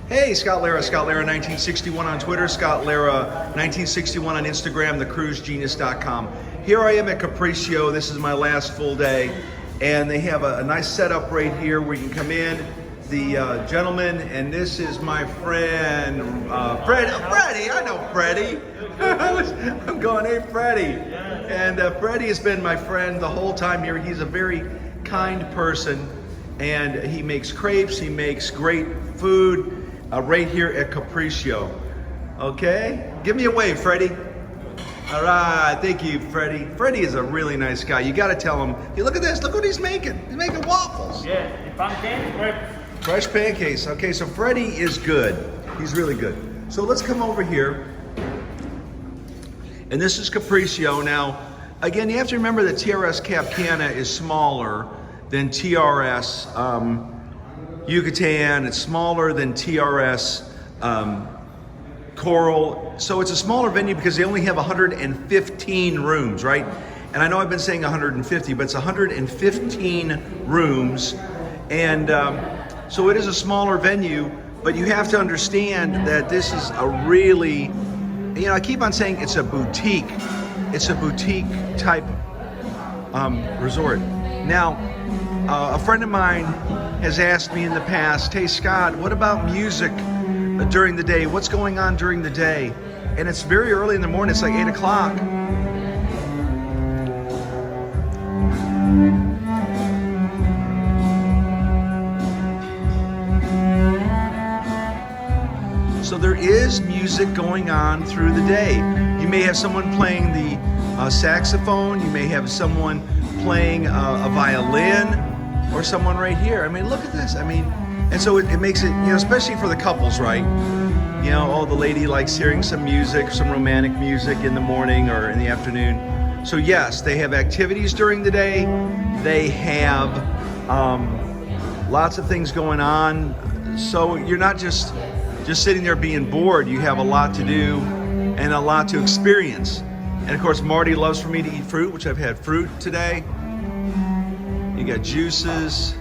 Hey, Scott Lara 1961 on Twitter, Scott Lara 1961 on Instagram, thecruisegenius.com. Here I am at Capriccio. This is my last full day, and they have a nice setup right here where you can come in. The gentleman, and this is my friend, Freddie. I know Freddie. I'm going, hey, Freddie. And Freddie has been my friend the whole time here. He's a very kind person, and he makes crepes. He makes great food right here at Capriccio. Okay? Give me a wave, Freddie. All right, thank you, Freddie. Freddie is a really nice guy. You got to tell him, hey, look at this. Look what he's making. He's making waffles. Yeah, pancakes. Fresh pancakes. Okay, so Freddie is good. He's really good. So let's come over here. And this is Capriccio. Now, again, you have to remember that TRS Cap Cana is smaller than TRS Yucatan. It's smaller than TRS Coral. So it's a smaller venue because they only have 115 rooms, right? And I know I've been saying 150, but it's 115 rooms. And so it is a smaller venue, but you have to understand that this is a really, I keep on saying it's a boutique. It's a boutique type resort. Now, a friend of mine has asked me in the past, hey Scott, what about music during the day? What's going on during the day? And it's very early in the morning, it's like 8 o'clock. So there is music going on through the day. You may have someone playing the saxophone, you may have someone playing a violin, or someone right here. I mean, look at this. I mean, and so it makes it, especially for the couples, right? The lady likes hearing some music, some romantic music in the morning or in the afternoon. So yes, they have activities during the day. They have lots of things going on. So you're not just sitting there being bored. You have a lot to do and a lot to experience. And of course, Marty loves for me to eat fruit, which I've had fruit today. You got juices.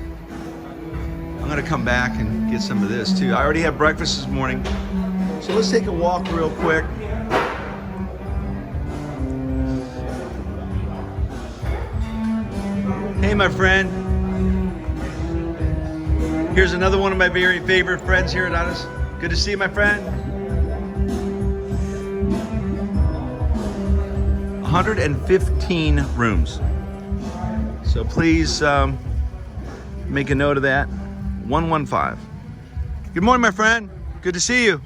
I'm gonna come back and get some of this too. I already had breakfast this morning. So let's take a walk real quick. Hey, my friend. Here's another one of my very favorite friends here at Honest. Good to see you, my friend. 115 rooms. So please make a note of that. 115. Good morning, my friend. Good to see you.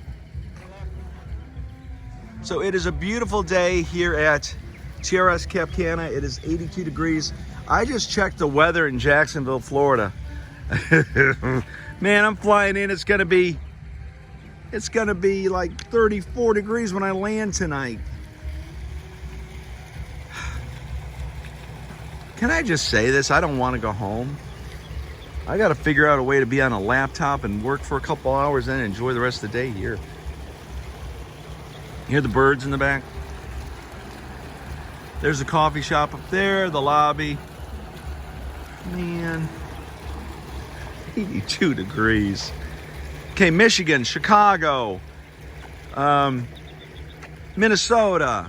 So it is a beautiful day here at TRS Cap Cana. It is 82 degrees. I just checked the weather in Jacksonville, Florida. Man, I'm flying in. It's gonna be like 34 degrees when I land tonight. Can I just say this? I don't want to go home. I got to figure out a way to be on a laptop and work for a couple hours and enjoy the rest of the day here. You hear the birds in the back? There's a coffee shop up there, the lobby. Man, 82 degrees. Okay, Michigan, Chicago, Minnesota.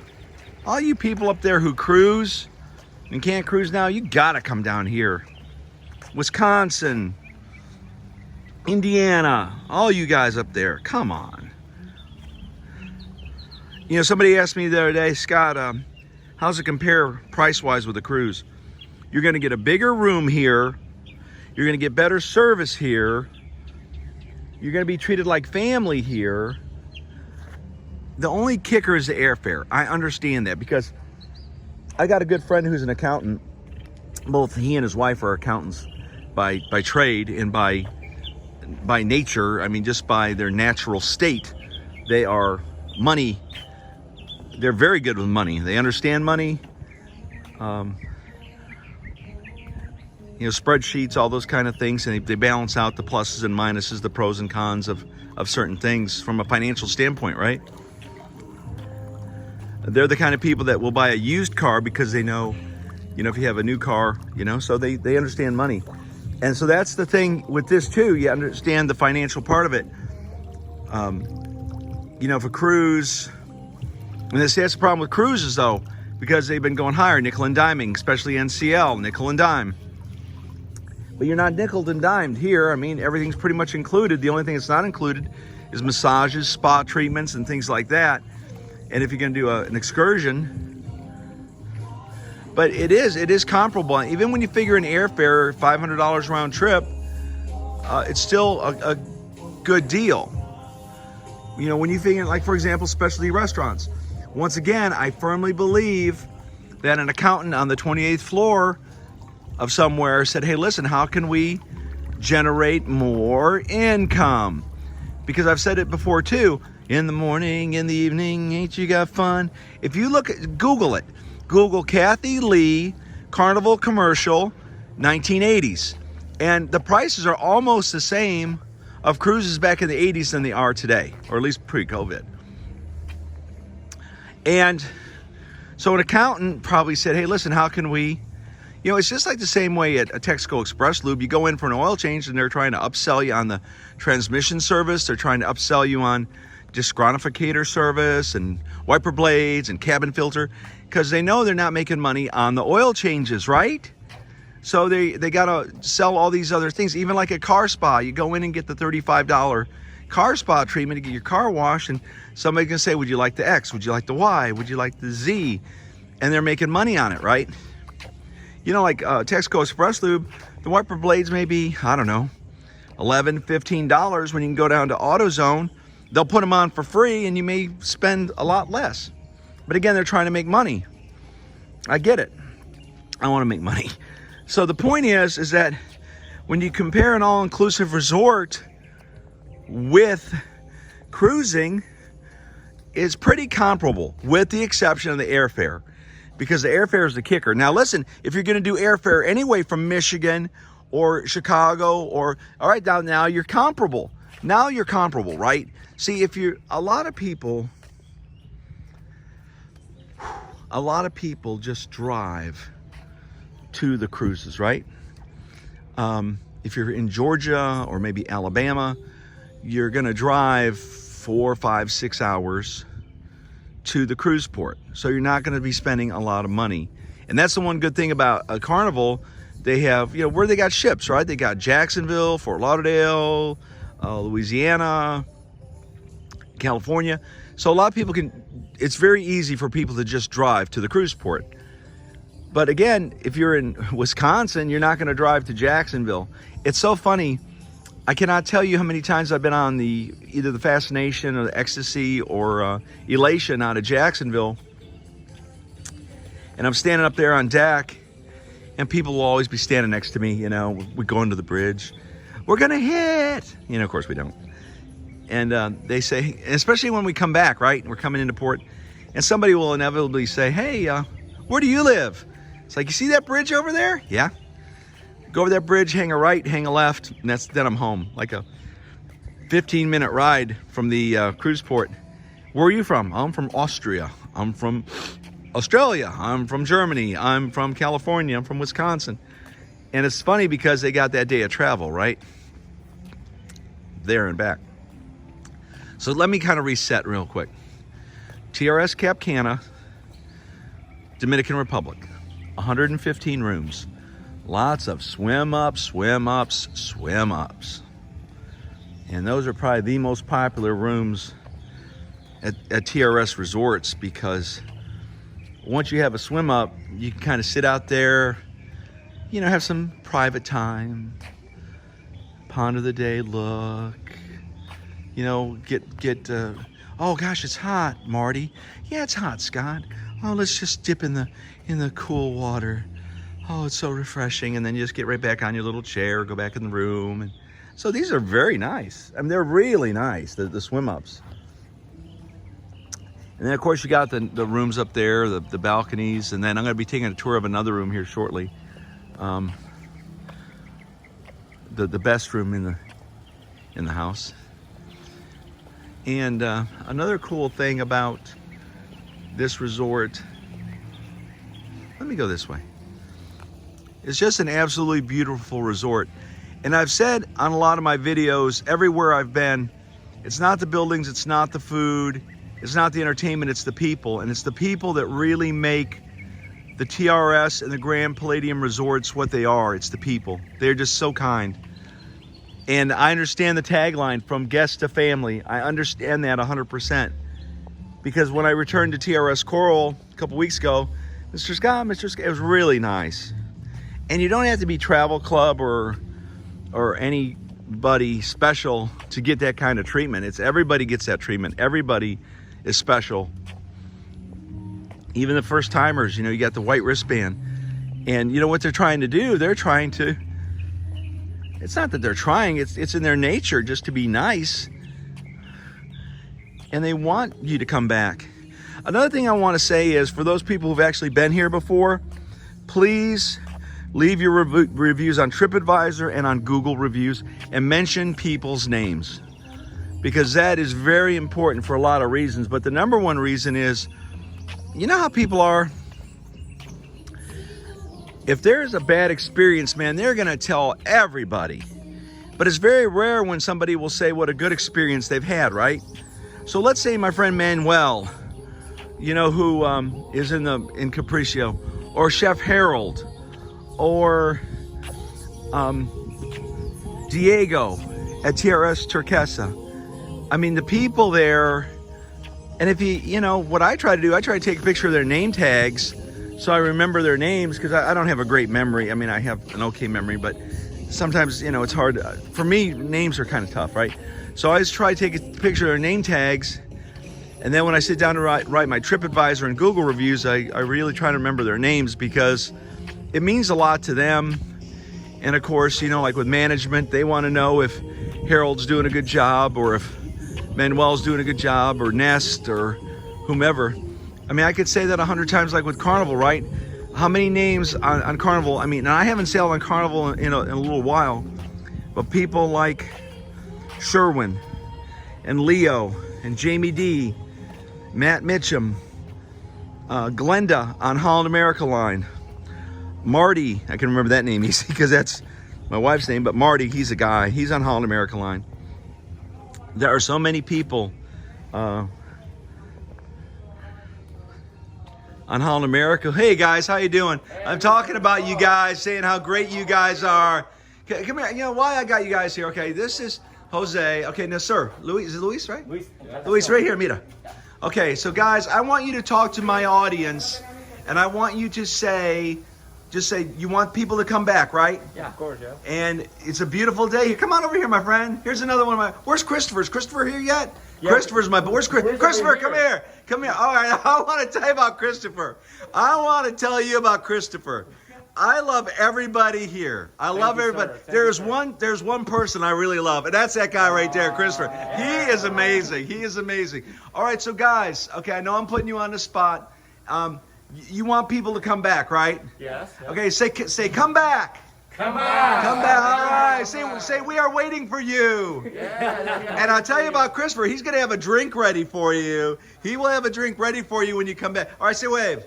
All you people up there who cruise and can't cruise now, you gotta come down here. Wisconsin, Indiana, all you guys up there, come on. Somebody asked me the other day, Scott, how's it compare price-wise with a cruise? You're gonna get a bigger room here, you're gonna get better service here, you're gonna be treated like family here. The only kicker is the airfare. I understand that because I got a good friend who's an accountant. Both he and his wife are accountants by trade and by nature. I mean, just by their natural state, they are money. They're very good with money. They understand money. Spreadsheets, all those kind of things, and they balance out the pluses and minuses, the pros and cons of certain things from a financial standpoint, right? They're the kind of people that will buy a used car because they know, if you have a new car, so they understand money. And so that's the thing with this too. You understand the financial part of it. You know, for cruise, and that's the problem with cruises though, because they've been going higher, nickel and diming, especially NCL, nickel and dime. But you're not nickel and dimed here. I mean, everything's pretty much included. The only thing that's not included is massages, spa treatments, and things like that. And if you're gonna do an excursion, but it is comparable. Even when you figure in airfare, $500 round trip, it's still a good deal. You know, when you figure, like for example, specialty restaurants. Once again, I firmly believe that an accountant on the 28th floor of somewhere said, hey, listen, how can we generate more income? Because I've said it before too, in the morning, in the evening, ain't you got fun? If you look at, Google it. Google Kathy Lee Carnival commercial, 1980s. And the prices are almost the same of cruises back in the 80s than they are today, or at least pre-COVID. And so an accountant probably said, hey, listen, how can we, you know, it's just like the same way at a Texaco Express Lube. You go in for an oil change and they're trying to upsell you on the transmission service. They're trying to upsell you on disqualificator service and wiper blades and cabin filter, because they know they're not making money on the oil changes, right? So they got to sell all these other things. Even like a car spa, you go in and get the $35 car spa treatment to get your car washed, and somebody can say, would you like the X? Would you like the Y? Would you like the Z? And they're making money on it, right? You know, like Texaco Express Lube, the wiper blades may be, I don't know, $11, $15. When you can go down to AutoZone, they'll put them on for free and you may spend a lot less. But again, they're trying to make money. I get it. I want to make money. So the point is that when you compare an all-inclusive resort with cruising, it's pretty comparable, with the exception of the airfare, because the airfare is the kicker. Now listen, if you're going to do airfare anyway from Michigan or Chicago, or all right, now you're comparable. Now you're comparable, right? See, if you're a lot of people just drive to the cruises, right? If you're in Georgia or maybe Alabama, you're gonna drive 4, 5, 6 hours to the cruise port. So you're not gonna be spending a lot of money. And that's the one good thing about a Carnival. They have, you know, where they got ships, right? They got Jacksonville, Fort Lauderdale, Louisiana, California. So a lot of people it's very easy for people to just drive to the cruise port. But again, if you're in Wisconsin, you're not going to drive to Jacksonville. It's so funny. I cannot tell you how many times I've been on either the Fascination or the Ecstasy or Elation out of Jacksonville. And I'm standing up there on deck, and people will always be standing next to me. You know, we go into the bridge. We're going to hit. You know, of course we don't. And they say, especially when we come back, right? We're coming into port. And somebody will inevitably say, hey, where do you live? It's like, you see that bridge over there? Yeah. Go over that bridge, hang a right, hang a left, and then I'm home. Like a 15-minute ride from the cruise port. Where are you from? I'm from Austria. I'm from Australia. I'm from Germany. I'm from California. I'm from Wisconsin. And it's funny because they got that day of travel, right? There and back. So let me kind of reset real quick. TRS Cap Cana, Dominican Republic, 115 rooms. Lots of swim ups, swim ups, swim ups. And those are probably the most popular rooms at TRS resorts, because once you have a swim up, you can kind of sit out there, you know, have some private time, ponder the day look, you know, oh gosh, it's hot, Marty. Yeah, it's hot, Scott. Oh, let's just dip in the cool water. Oh, it's so refreshing. And then you just get right back on your little chair, go back in the room. And so these are very nice. I mean, they're really nice, the swim ups. And then of course you got the rooms up there, the balconies. And then I'm gonna be taking a tour of another room here shortly. The best room in the house. And another cool thing about this resort, let me go this way. It's just an absolutely beautiful resort. And I've said on a lot of my videos, everywhere I've been, It's not the buildings, it's not the food, it's not the entertainment, it's the people. And it's the people that really make the TRS and the Grand Palladium Resorts what they are. It's the people. They're just so kind. And I understand the tagline, from guest to family. I understand that 100%. Because when I returned to TRS Coral a couple weeks ago, Mr. Scott, it was really nice. And you don't have to be Travel Club or anybody special to get that kind of treatment. It's everybody gets that treatment. Everybody is special. Even the first timers, you know, you got the white wristband. And you know what they're trying to do? They're trying to, it's not that they're trying, it's in their nature just to be nice. And they want you to come back. Another thing I want to say is, for those people who've actually been here before, please leave your reviews on TripAdvisor and on Google reviews, and mention people's names, because that is very important for a lot of reasons. But the number one reason is, you know how people are? If there's a bad experience, man, they're gonna tell everybody. But it's very rare when somebody will say what a good experience they've had, right? So let's say my friend Manuel, you know, who is in Capriccio, or Chef Harold, or Diego at TRS Turquesa. I mean, the people there, and if you know, what I try to do, I try to take a picture of their name tags so I remember their names, because I don't have a great memory. I mean, I have an okay memory, but sometimes, you know, it's hard. For me, names are kind of tough, right? So I just try to take a picture of their name tags, and then when I sit down to write my TripAdvisor and Google reviews, I really try to remember their names, because it means a lot to them. And of course, you know, like with management, they want to know if Harold's doing a good job, or if Manuel's doing a good job, or Nest, or whomever. I mean, I could say that 100 times, like with Carnival, right? How many names on Carnival? I mean, and I haven't sailed on Carnival in a little while, but people like Sherwin and Leo and Jamie D, Matt Mitchum, Glenda on Holland America Line, Marty, I can remember that name easy because that's my wife's name, but Marty, he's a guy, he's on Holland America Line. There are so many people on Holland America. Hey guys, how you doing? I'm talking about you guys, saying how great you guys are. Okay, come here. You know why I got you guys here? Okay, this is Jose. Okay, now sir, Luis, is it Luis, right? Luis. Luis, right here, mira. Okay, so guys, I want you to talk to my audience, and I want you to say, just say, you want people to come back, right? Yeah, of course, yeah. And it's a beautiful day here. Come on over here, my friend. Here's another one of my, where's Christopher? Is Christopher here yet? Yeah. Christopher's my, where's Christopher? Come here. Come here. All right, I want to tell you about Christopher. I want to tell you about Christopher. I love everybody here. I love everybody. There's one person I really love, and that's that guy right there, Christopher. He is amazing. He is amazing. All right, so guys, okay, I know I'm putting you on the spot. You want people to come back, right? Yes. Okay, say come back. Come back. Come back. All right. Say we are waiting for you. Yeah. And I'll tell you about Christopher. He's going to have a drink ready for you. He will have a drink ready for you when you come back. All right, say wave.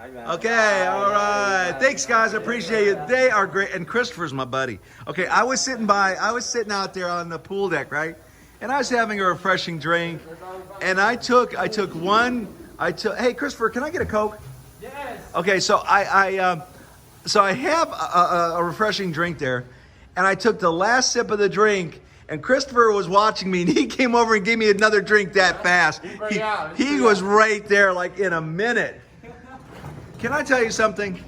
Okay, all right. Thanks, guys. I appreciate it. They are great. And Christopher's my buddy. Okay, I was sitting out there on the pool deck, right? And I was having a refreshing drink. And I took hey, Christopher, can I get a Coke? Yes. Okay, so I have a refreshing drink there. And I took the last sip of the drink, and Christopher was watching me, and he came over and gave me another drink that fast. He was right there like in a minute. Can I tell you something?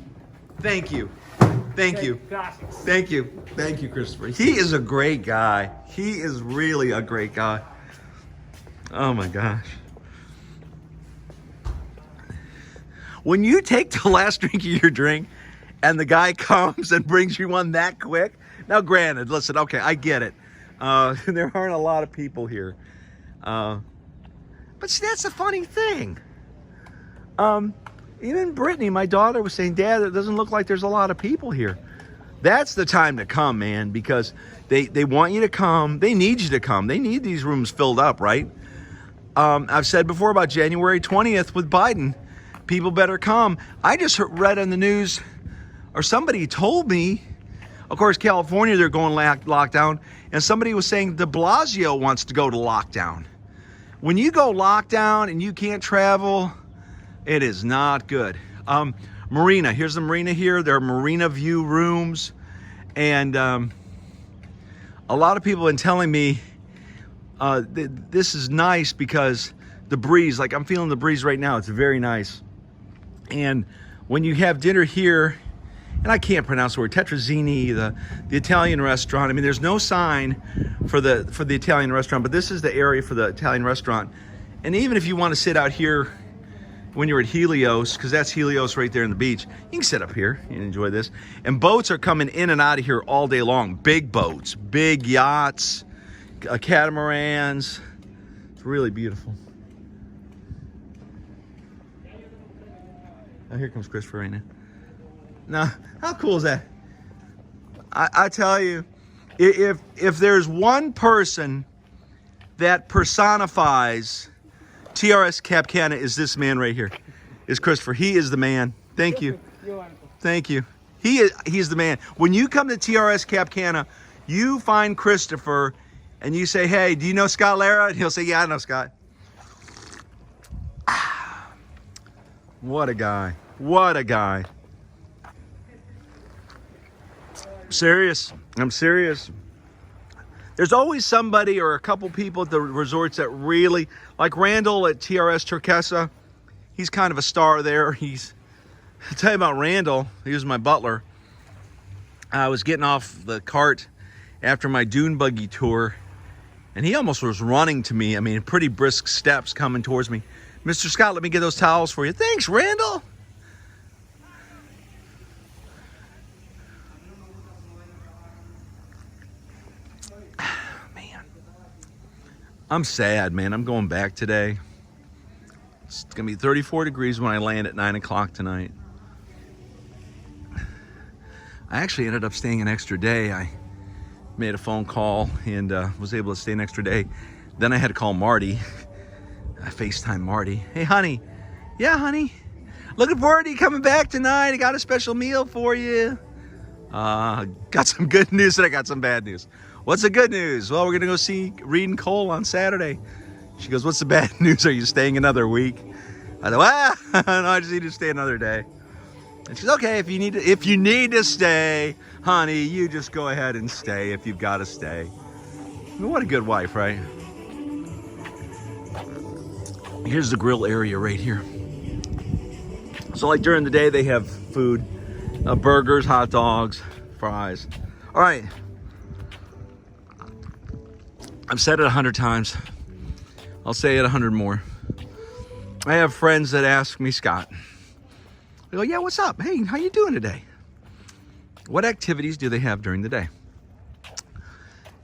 Thank you. Thank you. Thank you. Thank you, Christopher. He is a great guy. He is really a great guy. Oh my gosh. When you take the last drink of your drink and the guy comes and brings you one that quick, now granted, listen, okay, I get it. There aren't a lot of people here. But see, that's the funny thing. Even Brittany, my daughter, was saying, Dad, it doesn't look like there's a lot of people here. That's the time to come, man, because they want you to come. They need you to come. They need these rooms filled up, right? I've said before about January 20th with Biden. People better come. I just read on the news, or somebody told me, Of course, California, they're going lockdown. And somebody was saying de Blasio wants to go to lockdown. When you go lockdown and you can't travel, it is not good. Marina, here's the Marina here. There are Marina view rooms. And a lot of people have been telling me this is nice because the breeze, like I'm feeling the breeze right now. It's very nice. And when you have dinner here, and I can't pronounce the word, Tetrazzini, the Italian restaurant. I mean, there's no sign for the Italian restaurant, but this is the area for the Italian restaurant. And even if you want to sit out here when you're at Helios, because that's Helios right there in the beach, you can sit up here and enjoy this. And boats are coming in and out of here all day long. Big boats, big yachts, catamarans. It's really beautiful. Oh, here comes Christopher right now. Now, how cool is that? I tell you, if there's one person that personifies TRS Cap Cana, is this man right here, is Christopher. He is the man. Thank you. You're welcome. Thank you. He's the man. When you come to TRS Cap Cana, you find Christopher and you say, hey, do you know Scott Lara? And he'll say, yeah, I know Scott. What a guy. What a guy. Serious. I'm serious. There's always somebody or a couple people at the resorts that really, like Randall at TRS Turquesa. He's kind of a star there. I'll tell you about Randall. He was my butler. I was getting off the cart after my dune buggy tour, and he almost was running to me. I mean, pretty brisk steps coming towards me. Mr. Scott, let me get those towels for you. Thanks, Randall. I'm sad, man. I'm going back today. It's going to be 34 degrees when I land at 9 o'clock tonight. I actually ended up staying an extra day. I made a phone call and was able to stay an extra day. Then I had to call Marty. I FaceTime Marty. Hey, honey. Yeah, honey. Looking forward to you coming back tonight. I got a special meal for you. Got some good news and I got some bad news. What's the good news? Well, we're going to go see Reed and Cole on Saturday. She goes, what's the bad news? Are you staying another week? I thought, no, I just need to stay another day. And she's okay, if you need to stay, honey, you just go ahead and stay if you've got to stay. I mean, what a good wife, right? Here's the grill area right here. So like during the day, they have food, burgers, hot dogs, fries. All right. I've said it 100 times. I'll say it 100 more. I have friends that ask me, Scott, they go, yeah, what's up? Hey, how you doing today? What activities do they have during the day?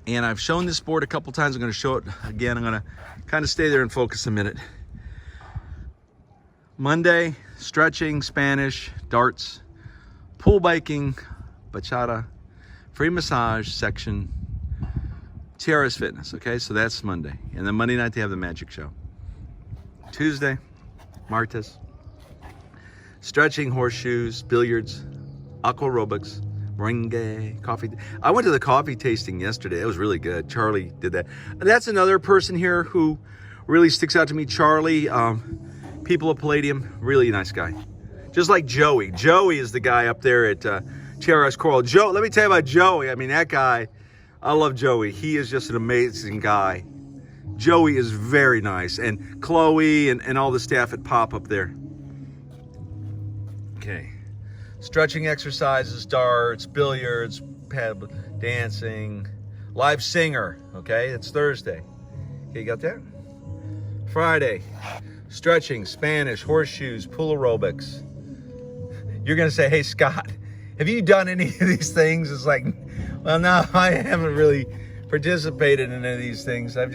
And I've shown this board a couple times. I'm going to show it again. I'm going to kind of stay there and focus a minute. Monday, stretching, Spanish, darts, pool biking, bachata, free massage section, TRS Fitness, okay? So that's Monday. And then Monday night, they have the magic show. Tuesday, martes, stretching, horseshoes, billiards, aqua aerobics, merengue, coffee. I went to the coffee tasting yesterday. It was really good. Charlie did that. And that's another person here who really sticks out to me. Charlie, people of Palladium, really nice guy. Just like Joey. Joey is the guy up there at TRS Coral. Joe, let me tell you about Joey. I mean, that guy, I love Joey. He is just an amazing guy. Joey is very nice. And Chloe and all the staff at Pop up there. Okay. Stretching exercises, darts, billiards, paddle, dancing, live singer. Okay, it's Thursday. Okay, you got that? Friday, stretching, Spanish, horseshoes, pool aerobics. You're going to say, hey, Scott, have you done any of these things? It's like, well, no, I haven't really participated in any of these things. I've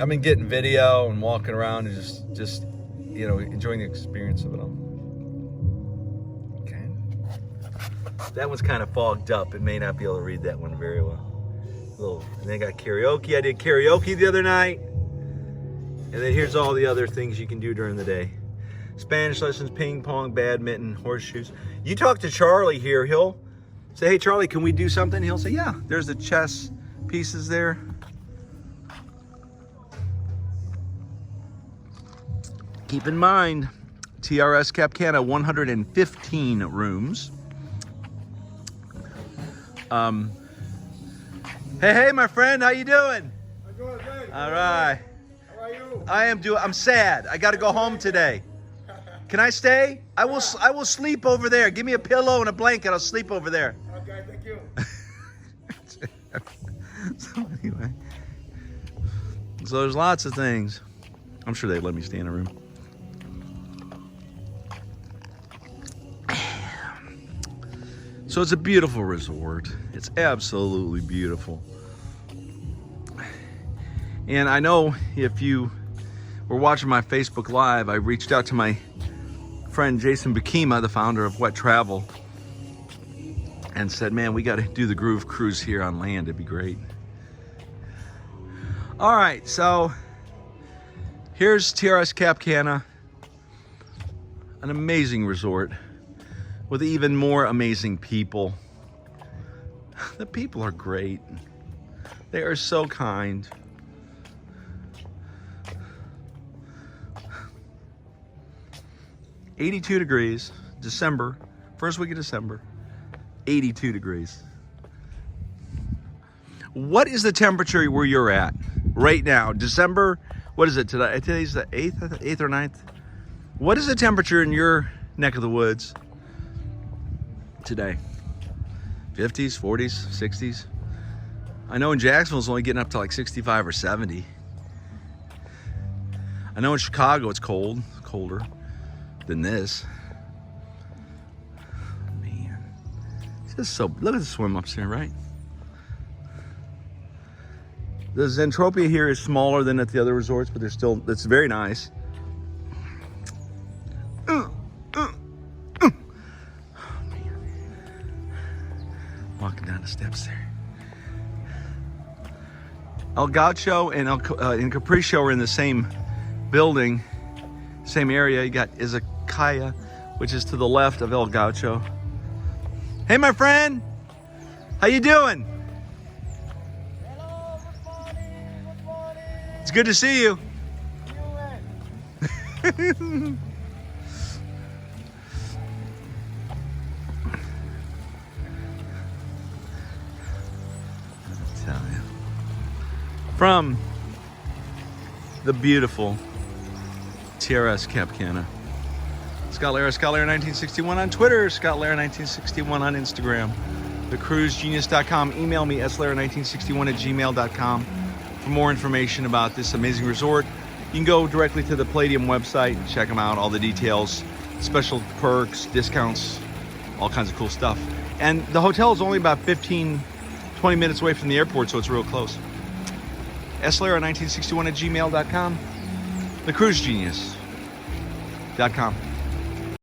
been getting video and walking around and just you know, enjoying the experience of it all. Okay. That one's kind of fogged up. It may not be able to read that one very well. And then I got karaoke. I did karaoke the other night. And then here's all the other things you can do during the day. Spanish lessons, ping pong, badminton, horseshoes. You talk to Charlie here, he'll say, hey, Charlie, can we do something? He'll say, yeah, there's the chess pieces there. Keep in mind, TRS Cap Cana, 115 rooms. Hey, my friend, how you doing? I'm doing great. All right. How are you? I'm sad. I got to go home today. Can I stay? I will sleep over there. Give me a pillow and a blanket. I'll sleep over there. Okay, thank you. So anyway, so there's lots of things. I'm sure they'd let me stay in a room. So it's a beautiful resort. It's absolutely beautiful. And I know if you were watching my Facebook Live, I reached out to my friend Jason Bakima, the founder of Wet Travel, and said, man, we got to do the Groove Cruise here on land. It'd be great. All right, so here's TRS Cap Cana, an amazing resort with even more amazing people. The people are great. They are so kind. "82 degrees, December, first week of December, 82 degrees. What is the temperature where you're at right now? December, what is it today? Today's the 8th or 9th. What is the temperature in your neck of the woods today? 50s, 40s, 60s? I know in Jacksonville it's only getting up to like 65 or 70. I know in Chicago it's cold, colder than this. Man, it's just so, look at the swim ups here, right? The Zentropia here is smaller than at the other resorts, but it's very nice. Walking down the steps there. El Gaucho and Capriccio are in the same building, same area. You got Izakaya, which is to the left of El Gaucho. Hey, my friend, how you doing? Hello, good morning, good morning. It's good to see you. Tell you. From the beautiful TRS Cap Cana. Scott Lara 1961 on Twitter, Scott Lara 1961 on Instagram, thecruisegenius.com. Email me, slara1961@gmail.com for more information about this amazing resort. You can go directly to the Palladium website and check them out, all the details, special perks, discounts, all kinds of cool stuff. And the hotel is only about 15, 20 minutes away from the airport, so it's real close. slara1961@gmail.com, thecruisegenius.com.